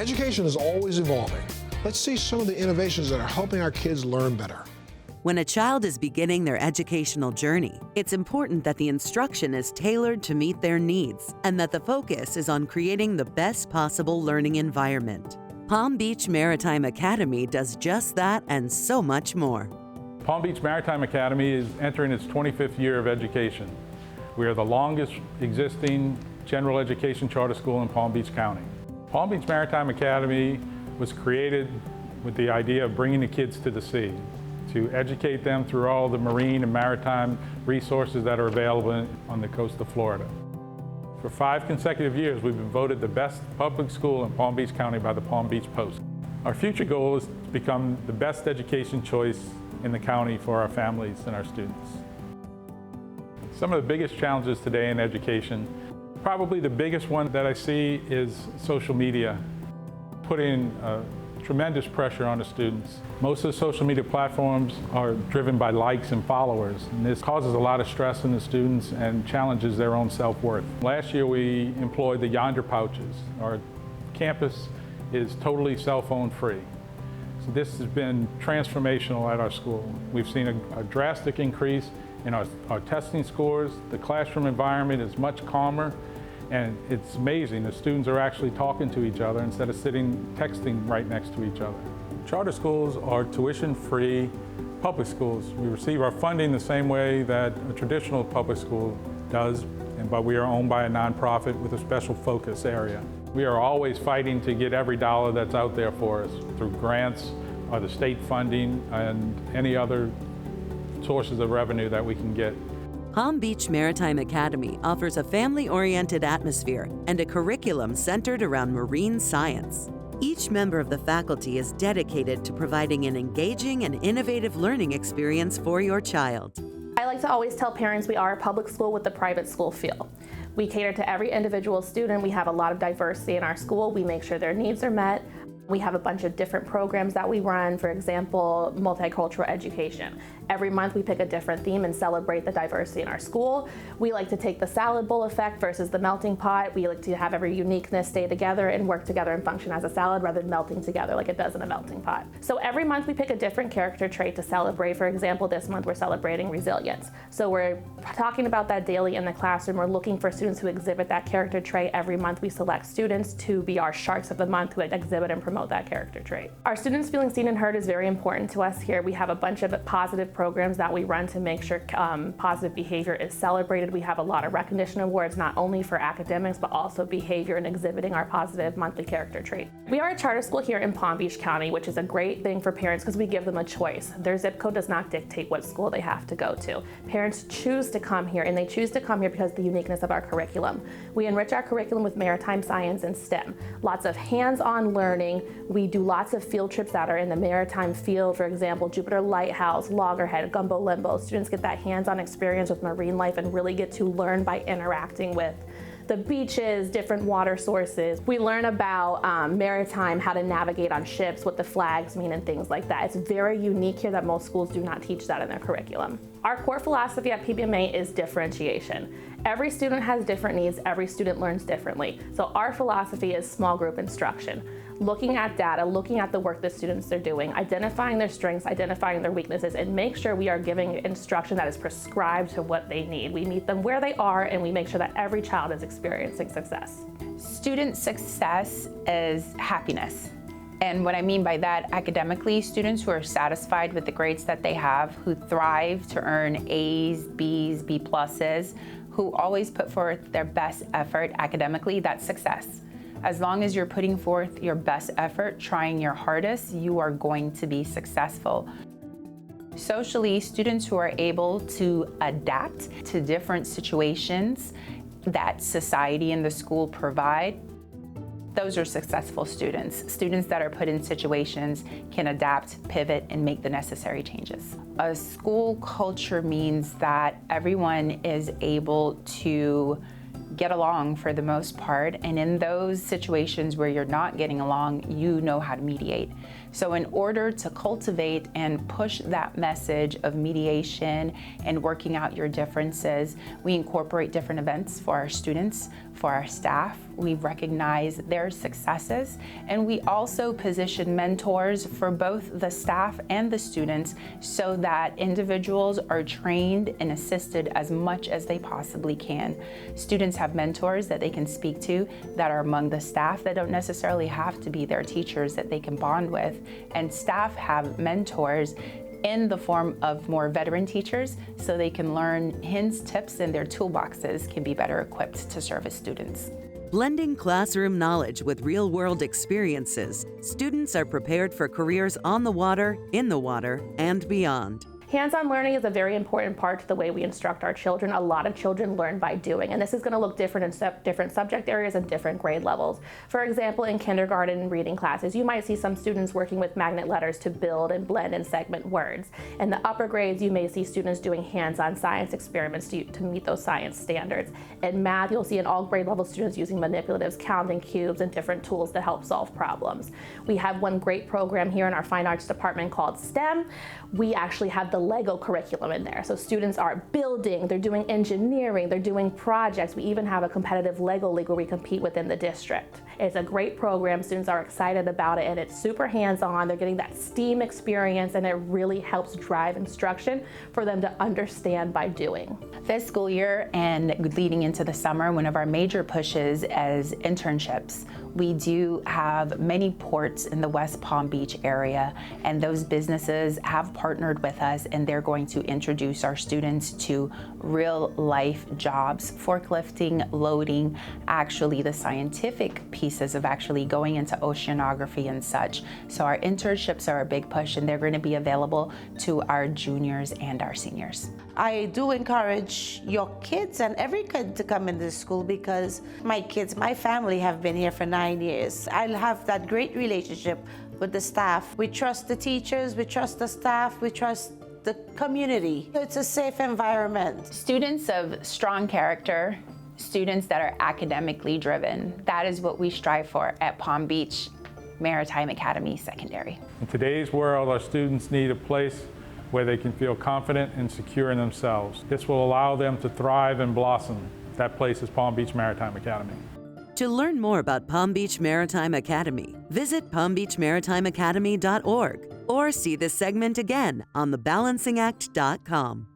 Education is always evolving. Let's see some of the innovations that are helping our kids learn better. When a child is beginning their educational journey, it's important that the instruction is tailored to meet their needs and that the focus is on creating the best possible learning environment. Palm Beach Maritime Academy does just that and so much more. Palm Beach Maritime Academy is entering its 25th year of education. We are the longest existing general education charter school in Palm Beach County. Palm Beach Maritime Academy was created with the idea of bringing the kids to the sea, to educate them through all the marine and maritime resources that are available on the coast of Florida. For 5 consecutive years, we've been voted the best public school in Palm Beach County by the Palm Beach Post. Our future goal is to become the best education choice in the county for our families and our students. Some of the biggest challenges today in education, probably the biggest one that I see is social media, putting tremendous pressure on the students. Most of the social media platforms are driven by likes and followers, and this causes a lot of stress in the students and challenges their own self-worth. Last year we employed the Yonder pouches. Our campus is totally cell phone free. So this has been transformational at our school. We've seen a drastic increase in our testing scores. The classroom environment is much calmer, and it's amazing. The students are actually talking to each other instead of texting right next to each other. Charter schools are tuition-free public schools. We receive our funding the same way that a traditional public school does, but we are owned by a nonprofit with a special focus area. We are always fighting to get every dollar that's out there for us through grants or the state funding and any other sources of revenue that we can get. Palm Beach Maritime Academy offers a family-oriented atmosphere and a curriculum centered around marine science. Each member of the faculty is dedicated to providing an engaging and innovative learning experience for your child. I like to always tell parents we are a public school with a private school feel. We cater to every individual student. We have a lot of diversity in our school. We make sure their needs are met. We have a bunch of different programs that we run, for example, multicultural education. Every month we pick a different theme and celebrate the diversity in our school. We like to take the salad bowl effect versus the melting pot. We like to have every uniqueness stay together and work together and function as a salad rather than melting together like it does in a melting pot. So every month we pick a different character trait to celebrate. For example, this month we're celebrating resilience. So we're talking about that daily in the classroom. We're looking for students who exhibit that character trait. Every month we select students to be our sharks of the month who exhibit and promote that character trait. Our students feeling seen and heard is very important to us here. We have a bunch of positive programs that we run to make sure positive behavior is celebrated. We have a lot of recognition awards, not only for academics, but also behavior and exhibiting our positive monthly character trait. We are a charter school here in Palm Beach County, which is a great thing for parents because we give them a choice. Their zip code does not dictate what school they have to go to. Parents choose to come here, and they choose to come here because of the uniqueness of our curriculum. We enrich our curriculum with maritime science and STEM. Lots of hands-on learning. We do lots of field trips that are in the maritime field, for example, Jupiter Lighthouse, Loggerhead, Gumbo Limbo. Students get that hands-on experience with marine life and really get to learn by interacting with the beaches, different water sources. We learn about maritime, how to navigate on ships, what the flags mean and things like that. It's very unique here that most schools do not teach that in their curriculum. Our core philosophy at PBMA is differentiation. Every student has different needs, every student learns differently. So our philosophy is small group instruction. Looking at data, looking at the work the students are doing, identifying their strengths, identifying their weaknesses, and make sure we are giving instruction that is prescribed to what they need. We meet them where they are, and we make sure that every child is experiencing success. Student success is happiness. And what I mean by that, academically, students who are satisfied with the grades that they have, who thrive to earn A's, B's, B pluses, who always put forth their best effort academically, that's success. As long as you're putting forth your best effort, trying your hardest, you are going to be successful. Socially, students who are able to adapt to different situations that society and the school provide, those are successful students. Students that are put in situations can adapt, pivot, and make the necessary changes. A school culture means that everyone is able to get along for the most part, and in those situations where you're not getting along, you know how to mediate. So in order to cultivate and push that message of mediation and working out your differences, we incorporate different events for our students, for our staff. We recognize their successes, and we also position mentors for both the staff and the students so that individuals are trained and assisted as much as they possibly can. Students have mentors that they can speak to that are among the staff that don't necessarily have to be their teachers that they can bond with, and staff have mentors in the form of more veteran teachers so they can learn hints, tips, and their toolboxes can be better equipped to service students. Blending classroom knowledge with real-world experiences, students are prepared for careers on the water, in the water, and beyond. Hands-on learning is a very important part to the way we instruct our children. A lot of children learn by doing, and this is going to look different in different subject areas and different grade levels. For example, in kindergarten reading classes, you might see some students working with magnet letters to build and blend and segment words. In the upper grades, you may see students doing hands-on science experiments to meet those science standards. In math, you'll see in all grade level students using manipulatives, counting cubes, and different tools to help solve problems. We have one great program here in our fine arts department called STEM. We actually have the Lego curriculum in there. So students are building, they're doing engineering, they're doing projects. We even have a competitive Lego league where we compete within the district. It's a great program, students are excited about it, and it's super hands-on. They're getting that STEAM experience, and it really helps drive instruction for them to understand by doing. This school year and leading into the summer, one of our major pushes is internships. We do have many ports in the West Palm Beach area, and those businesses have partnered with us, and they're going to introduce our students to real life jobs, forklifting, loading, actually the scientific pieces of actually going into oceanography and such. So our internships are a big push, and they're going to be available to our juniors and our seniors. I do encourage your kids and every kid to come into the school because my kids, my family have been here for 9 years. I have that great relationship with the staff. We trust the teachers, we trust the staff, we trust the community. It's a safe environment. Students of strong character, students that are academically driven, that is what we strive for at Palm Beach Maritime Academy Secondary. In today's world, our students need a place where they can feel confident and secure in themselves. This will allow them to thrive and blossom. That place is Palm Beach Maritime Academy. To learn more about Palm Beach Maritime Academy, visit palmbeachmaritimeacademy.org or see this segment again on thebalancingAct.com.